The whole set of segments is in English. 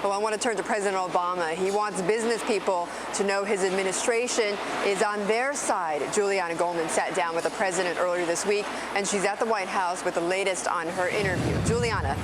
Well, I want to turn to President Obama. He wants business people to know his administration is on their side. Juliana Goldman sat down with the president earlier this week, and she's at the White House with the latest on her interview. Juliana.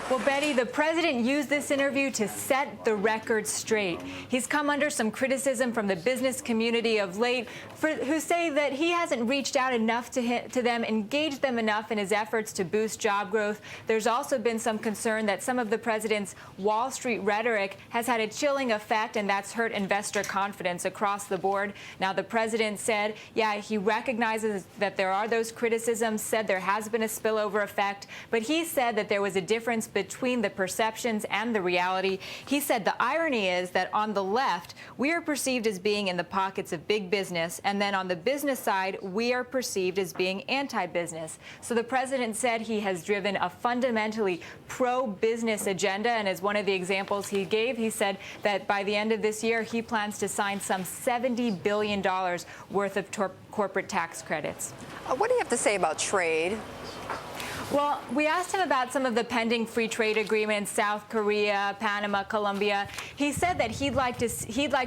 Well, Betty, the president used this interview to set the record straight. He's come under some criticism from the business community of late, who say that he hasn't reached out enough to them, engaged them enough in his efforts to boost job growth. There's also been some concern that some of the president's Wall Street rhetoric has had a chilling effect, and that's hurt investor confidence across the board. Now, the president said, yeah, he recognizes that there are those criticisms, said there has been a spillover effect, but he said that there was a difference between the perceptions and the reality. He said the irony is that on the left, we are perceived as being in the pockets of big business, and then on the business side, we are perceived as being anti-business. So the president said he has driven a fundamentally pro-business agenda, and as one of the examples he gave, he said that by the end of this year, he plans to sign some $70 billion worth of corporate tax credits. What do you have to say about trade? Well, we asked him about some of the pending free trade agreements, South Korea, Panama, Colombia. He said that he'd like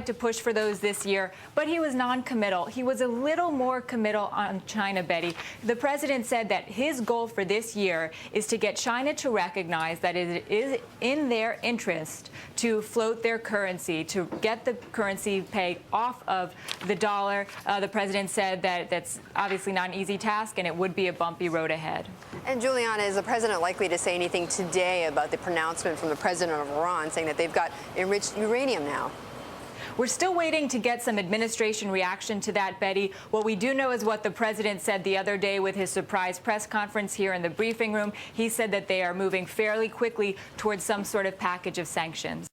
to push for those this year, but he was non-committal. He was a little more committal on China, Betty. The president said that his goal for this year is to get China to recognize that it is in their interest to float their currency, to get the currency peg off of the dollar. The president said that that's obviously not an easy task, and it would be a bumpy road ahead. And Juliana, is the president likely to say anything today about the pronouncement from the president of Iran saying that they've got enriched uranium now? We're still waiting to get some administration reaction to that, Betty. What we do know is what the president said the other day with his surprise press conference here in the briefing room. He said that they are moving fairly quickly towards some sort of package of sanctions.